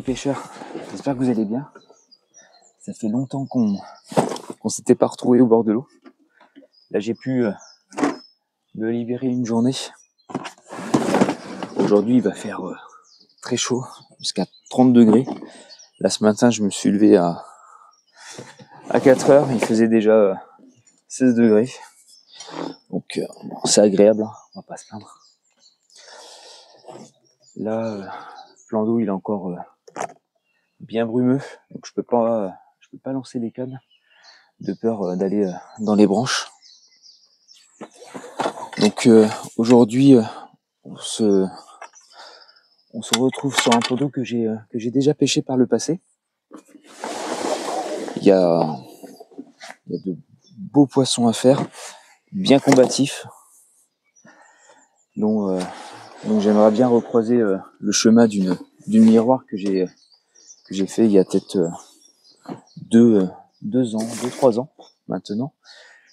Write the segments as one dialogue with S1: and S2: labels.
S1: les pêcheurs, j'espère que vous allez bien. Ça fait longtemps qu'on s'était pas retrouvés au bord de l'eau. Là j'ai pu me libérer une journée. Aujourd'hui il va faire très chaud, jusqu'à 30 degrés. Là ce matin je me suis levé à 4 heures, il faisait déjà 16 degrés. Donc c'est agréable, on va pas se plaindre. Là, le plan d'eau il est encore bien brumeux, donc je peux pas lancer les cannes de peur d'aller dans les branches. Donc aujourd'hui on se retrouve sur un plan d'eau que j'ai déjà pêché par le passé. Il y a de beaux poissons à faire, bien combatifs, donc j'aimerais bien recroiser le chemin d'une miroir que j'ai fait il y a peut-être 3 ans maintenant,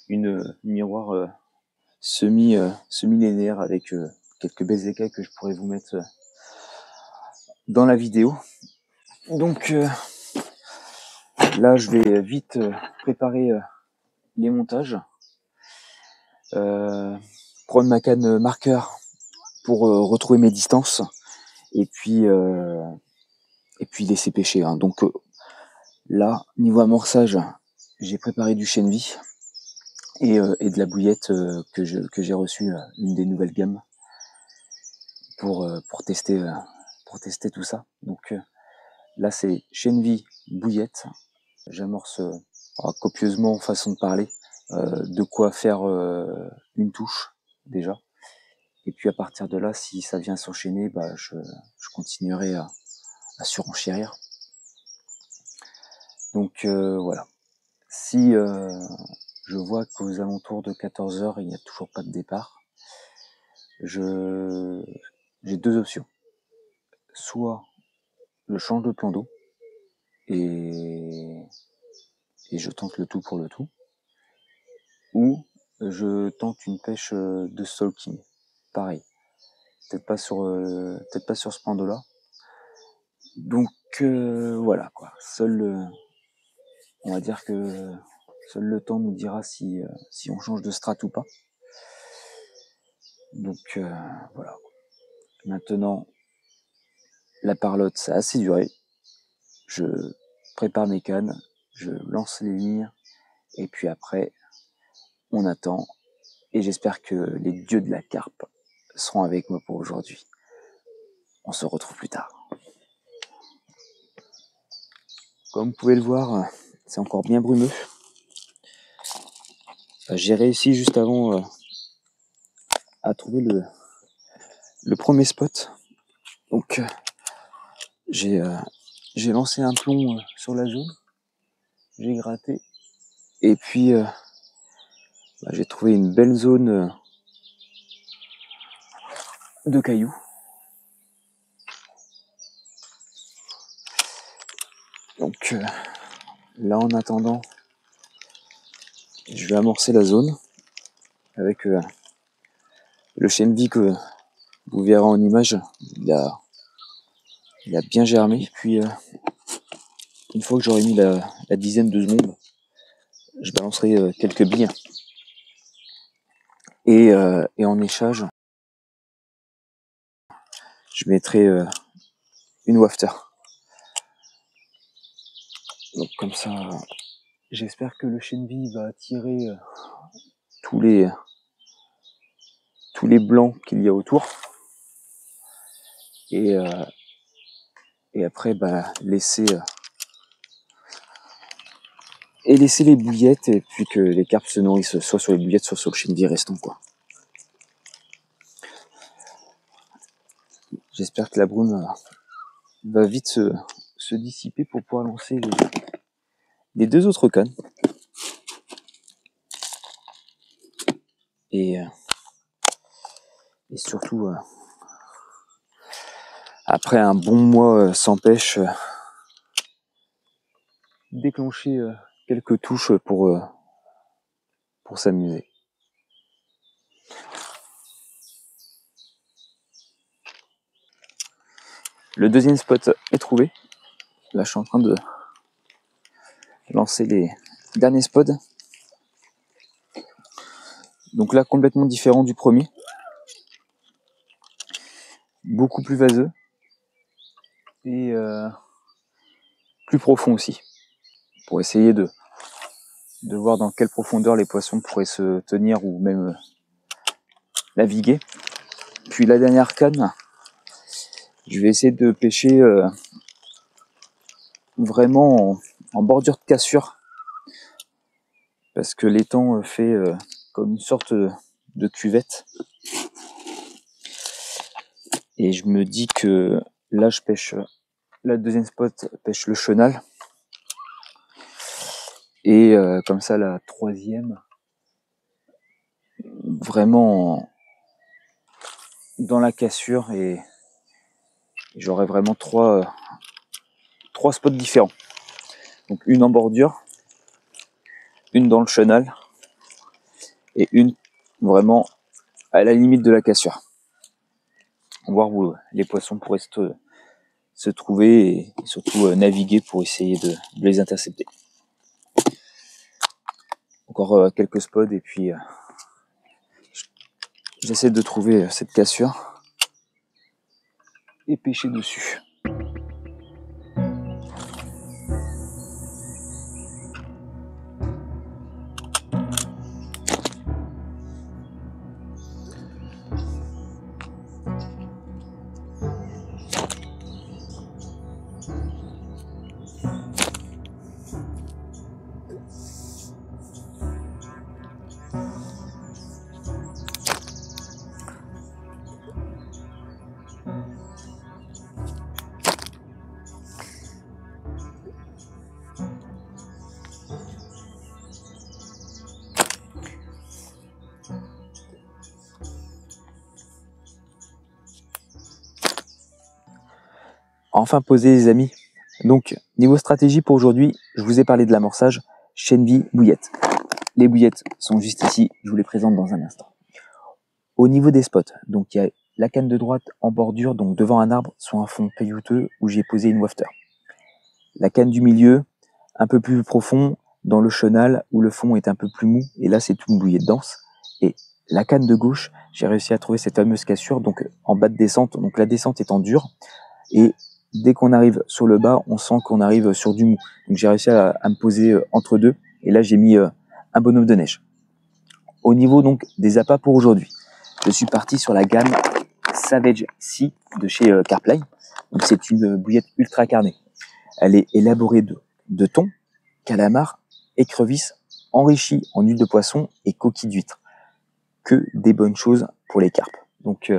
S1: une miroir semi-linéaire avec quelques belles écailles que je pourrais vous mettre dans la vidéo. Donc là je vais vite préparer les montages, prendre ma canne marqueur pour retrouver mes distances et puis laisser pêcher, hein. Donc là niveau amorçage j'ai préparé du chènevis et de la bouillette que j'ai reçue, une des nouvelles gammes pour tester tout ça. Donc là c'est chènevis, bouillette. J'amorce copieusement, façon de parler, de quoi faire une touche déjà. Et puis à partir de là, si ça vient s'enchaîner, je continuerai à surenchérir. Donc voilà. Si je vois qu'aux alentours de 14 heures, il n'y a toujours pas de départ, j'ai 2 options. Soit je change de plan d'eau et je tente le tout pour le tout, ou je tente une pêche de stalking. Pareil. Peut-être pas sur ce plan d'eau-là. Donc voilà quoi. On va dire que seul le temps nous dira si on change de strat ou pas. Donc voilà. Maintenant, la parlotte, ça a assez duré. Je prépare mes cannes, je lance les lignes, et puis après, on attend. Et j'espère que les dieux de la carpe seront avec moi pour aujourd'hui. On se retrouve plus tard. Comme vous pouvez le voir, c'est encore bien brumeux. J'ai réussi juste avant à trouver le premier spot. Donc j'ai lancé un plomb sur la zone, j'ai gratté et puis j'ai trouvé une belle zone de cailloux. Donc là en attendant, je vais amorcer la zone avec le chènevis que vous verrez en image. Il a bien germé. Et puis une fois que j'aurai mis la dizaine de secondes, je balancerai quelques billes. Et en échage, je mettrai une wafter. Donc comme ça, j'espère que le chènevis va attirer tous les blancs qu'il y a autour. Et après, laisser les bouillettes, et puis que les carpes se nourrissent soit sur les bouillettes, soit sur le chènevis restant, quoi. J'espère que la brume va vite se dissiper pour pouvoir lancer les 2 autres cannes. Et surtout, après un bon mois sans pêche, déclencher quelques touches pour s'amuser. Le deuxième spot est trouvé. Là, je suis en train de lancer les derniers spots. Donc là, complètement différent du premier. Beaucoup plus vaseux. Et plus profond aussi. Pour essayer de voir dans quelle profondeur les poissons pourraient se tenir ou même naviguer. Puis la dernière canne, je vais essayer de pêcher vraiment en bordure de cassure. Parce que l'étang fait comme une sorte de cuvette. Et je me dis que là, je pêche, la deuxième spot pêche le chenal. Et comme ça, la troisième, vraiment dans la cassure. Et j'aurai vraiment trois spots différents. Donc une en bordure, une dans le chenal et une vraiment à la limite de la cassure. On va voir où les poissons pourraient se trouver et surtout naviguer pour essayer de les intercepter. Encore quelques spots et puis j'essaie de trouver cette cassure et pêcher dessus. Enfin posé les amis. Donc niveau stratégie pour aujourd'hui, je vous ai parlé de l'amorçage, chenvi, bouillette. Les bouillettes sont juste ici, je vous les présente dans un instant. Au niveau des spots, donc il y a la canne de droite en bordure, donc devant un arbre, sur un fond caillouteux où j'ai posé une wafter. La canne du milieu, un peu plus profond, dans le chenal où le fond est un peu plus mou, et là c'est une bouillette dense. Et la canne de gauche, j'ai réussi à trouver cette fameuse cassure, donc en bas de descente, donc la descente étant dure, et dès qu'on arrive sur le bas, on sent qu'on arrive sur du mou. Donc j'ai réussi à me poser entre deux, et là j'ai mis un bonhomme de neige. Au niveau donc des appâts pour aujourd'hui, je suis parti sur la gamme Savage Sea de chez Carplay. Donc c'est une bouillette ultra carnée. Elle est élaborée de thon, calamar, écrevisse, enrichie en huile de poisson et coquille d'huître. Que des bonnes choses pour les carpes. Donc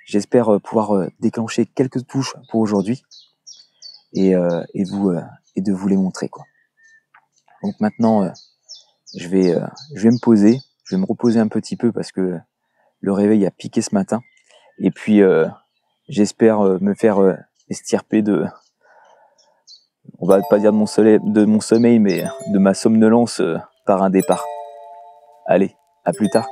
S1: j'espère pouvoir déclencher quelques touches pour aujourd'hui et de vous les montrer, quoi. Donc maintenant je vais me poser, je vais me reposer un petit peu parce que le réveil a piqué ce matin. Et puis j'espère me faire estirper on va pas dire de mon sommeil, mais de ma somnolence par un départ. Allez, à plus tard.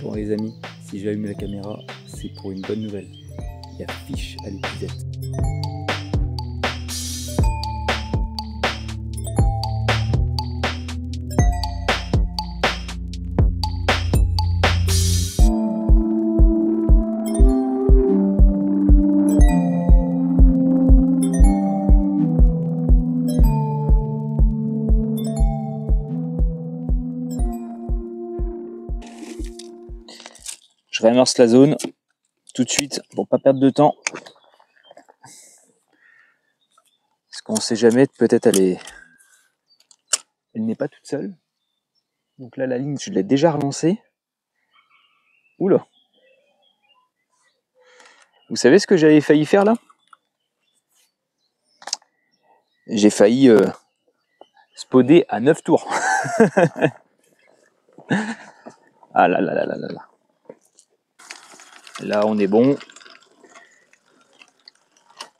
S1: Bon les amis, si j'allume la caméra, c'est pour une bonne nouvelle. Il y a fiche à l'épuisette. Je réamorce la zone tout de suite pour pas perdre de temps. Parce qu'on sait jamais, peut-être elle n'est pas toute seule. Donc là la ligne je l'ai déjà relancée. Oula. Vous savez ce que j'avais failli faire là? J'ai failli spodé à 9 tours. Ah là là là là là là. Là on est bon.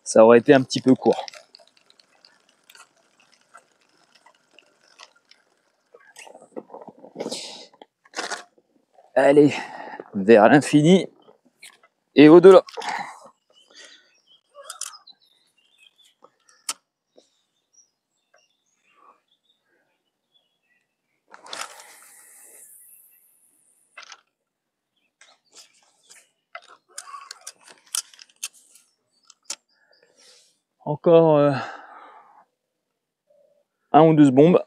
S1: Ça aurait été un petit peu court. Allez, vers l'infini et au-delà. Encore 1 ou 2 bombes.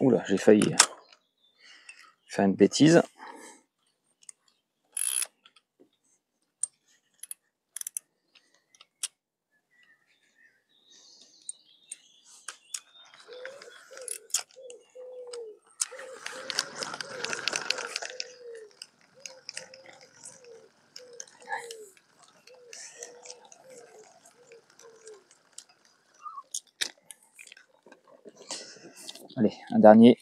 S1: Oula, j'ai failli faire une bêtise. Allez, un dernier.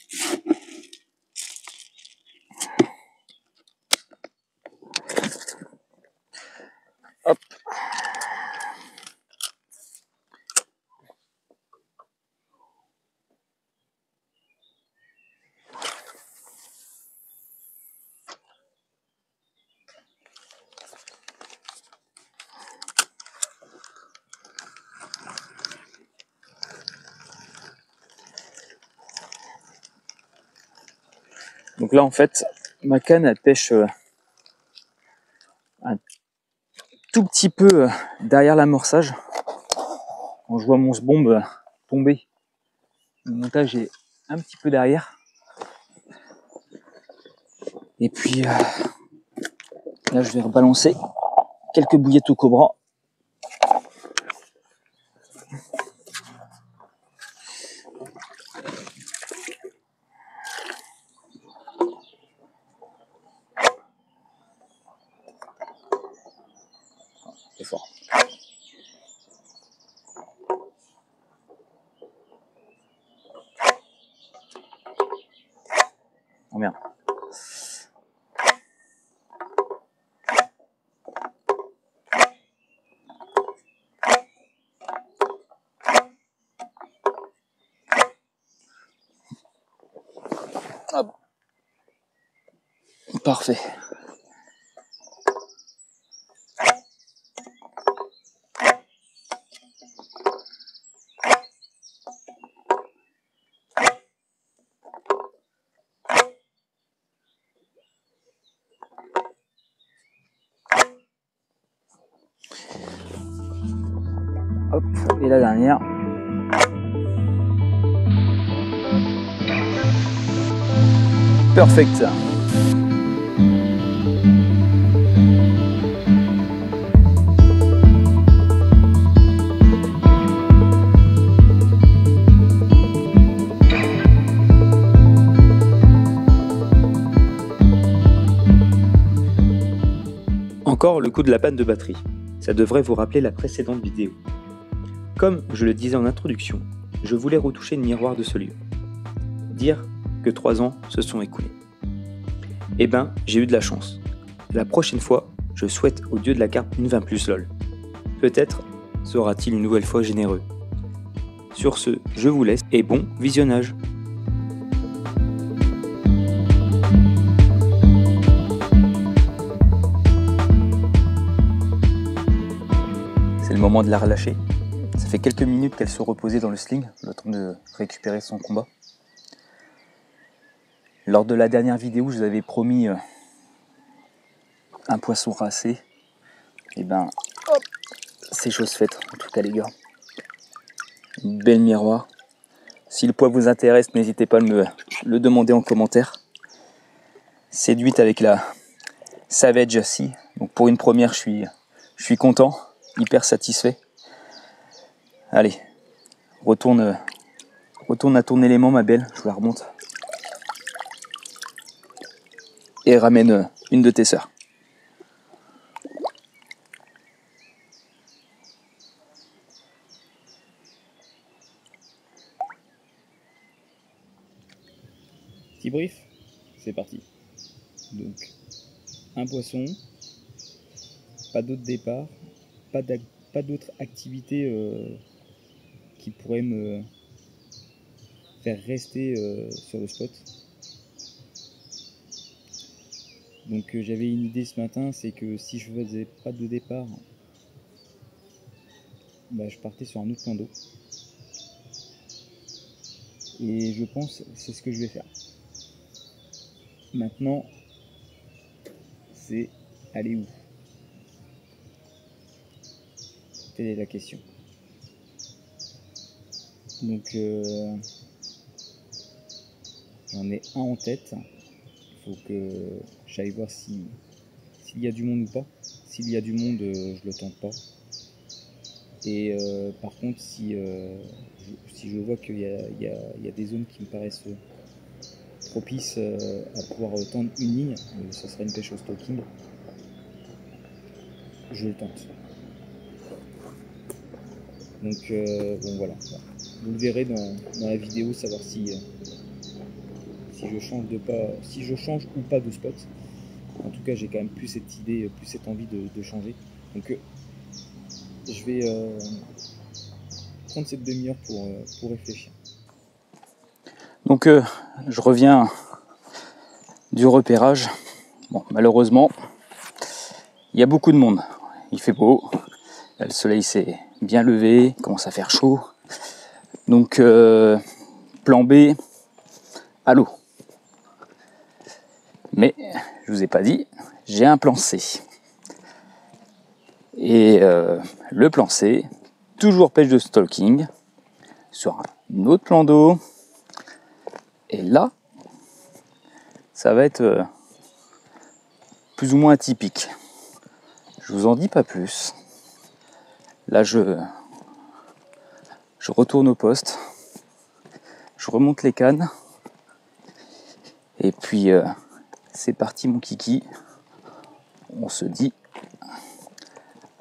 S1: Hop. Donc là en fait, ma canne elle pêche un tout petit peu derrière l'amorçage. Quand je vois mon bombe tomber, le montage est un petit peu derrière. Et puis là je vais rebalancer quelques bouillettes au cobra. C'est fort. Oh merde. Hop. Parfait. Hop, et la dernière. Perfect. Encore le coup de la panne de batterie. Ça devrait vous rappeler la précédente vidéo. Comme je le disais en introduction, je voulais retoucher le miroir de ce lieu. Dire que 3 ans se sont écoulés. Eh ben, j'ai eu de la chance. La prochaine fois, je souhaite au dieu de la carpe une 20+, lol. Peut-être sera-t-il une nouvelle fois généreux. Sur ce, je vous laisse et bon visionnage. C'est le moment de la relâcher. Ça fait quelques minutes qu'elle se reposait dans le sling, le temps de récupérer son combat. Lors de la dernière vidéo, je vous avais promis un poisson racé. Et ben, hop, c'est chose faite, en tout cas les gars. Une belle miroir. Si le poids vous intéresse, n'hésitez pas à me le demander en commentaire. Séduite avec la Savage Sea. Donc pour une première, je suis content, hyper satisfait. Allez, retourne à ton élément, ma belle. Je la remonte. Et ramène une de tes sœurs.
S2: Petit brief, c'est parti. Donc, un poisson, pas d'autre départ, pas d'autres activités qui pourraient me faire rester sur le spot. Donc j'avais une idée ce matin, c'est que si je faisais pas de départ, bah, je partais sur un autre plan d'eau. Et je pense que c'est ce que je vais faire. Maintenant, c'est aller où? Telle est la question. Donc j'en ai un en tête. Il faut que j'aille voir s'il y a du monde ou pas. S'il y a du monde, je le tente pas. Et par contre, si je vois qu'il y a des zones qui me paraissent propices à pouvoir tendre une ligne, ça serait une pêche au stalking, je le tente. Donc bon voilà, vous le verrez dans la vidéo, savoir si je change ou pas de spot. En tout cas, j'ai quand même plus cette idée, plus cette envie de changer. Donc je vais prendre cette demi-heure pour réfléchir.
S1: Donc je reviens du repérage. Bon, malheureusement, il y a beaucoup de monde. Il fait beau, le soleil s'est bien levé, il commence à faire chaud. Donc plan B, à l'eau. Mais je vous ai pas dit, j'ai un plan C. Et le plan C, toujours pêche de stalking, sur un autre plan d'eau. Et là, ça va être plus ou moins atypique. Je vous en dis pas plus. Là, je retourne au poste, je remonte les cannes, et puis c'est parti mon kiki. On se dit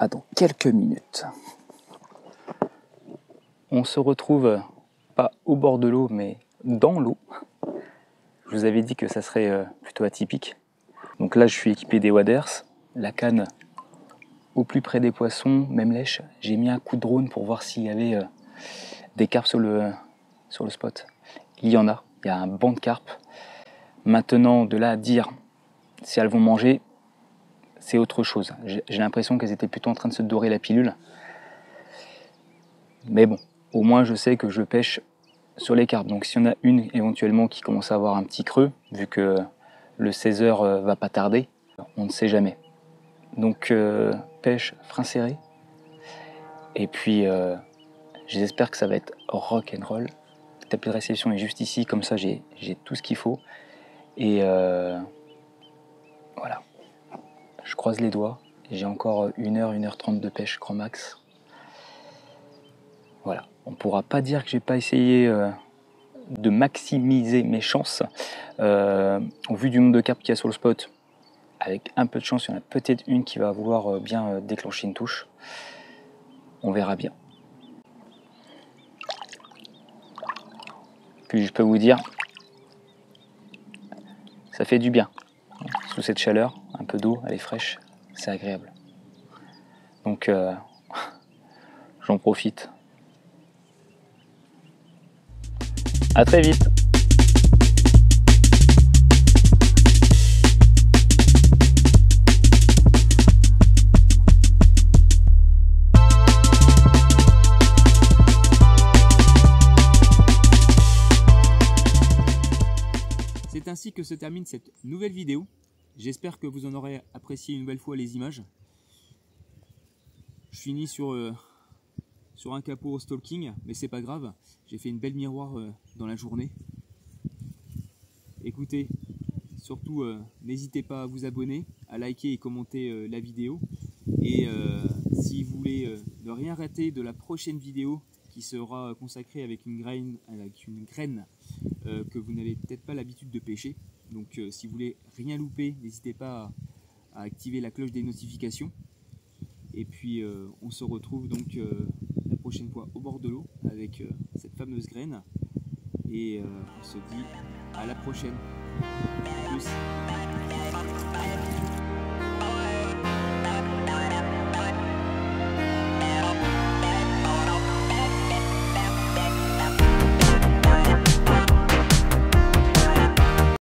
S1: à dans quelques minutes. On se retrouve pas au bord de l'eau, mais dans l'eau. Je vous avais dit que ça serait plutôt atypique. Donc là, je suis équipé des waders, la canne au plus près des poissons, même lèche. J'ai mis un coup de drone pour voir s'il y avait des carpes sur le spot. Il y en a, il y a un banc de carpes. Maintenant, de là à dire si elles vont manger, c'est autre chose. J'ai l'impression qu'elles étaient plutôt en train de se dorer la pilule. Mais bon, au moins je sais que je pêche sur les carpes. Donc s'il y en a une éventuellement qui commence à avoir un petit creux, vu que le 16h va pas tarder, on ne sait jamais. Donc pêche frein serré. Et puis j'espère que ça va être rock and roll. Le tapis de réception est juste ici, comme ça j'ai tout ce qu'il faut. Et voilà. Je croise les doigts. J'ai encore 1h, 1h30 de pêche grand max. Voilà. On ne pourra pas dire que j'ai pas essayé de maximiser mes chances. Au vu du nombre de carpes qu'il y a sur le spot, avec un peu de chance, il y en a peut-être une qui va vouloir bien déclencher une touche. On verra bien. Puis je peux vous dire, ça fait du bien. Sous cette chaleur, un peu d'eau, elle est fraîche, c'est agréable. Donc j'en profite. À très vite.
S2: C'est ainsi que se termine cette nouvelle vidéo. J'espère que vous en aurez apprécié une nouvelle fois les images. Je finis sur un capot au stalking, mais c'est pas grave. J'ai fait une belle miroir dans la journée. Écoutez, surtout n'hésitez pas à vous abonner, à liker et commenter la vidéo. Et si vous voulez ne rien rater de la prochaine vidéo qui sera consacrée avec une graine que vous n'avez peut-être pas l'habitude de pêcher. Donc si vous voulez rien louper, n'hésitez pas à activer la cloche des notifications. Et puis on se retrouve donc la prochaine fois au bord de l'eau avec cette fameuse graine. et on se dit à la prochaine. Plus.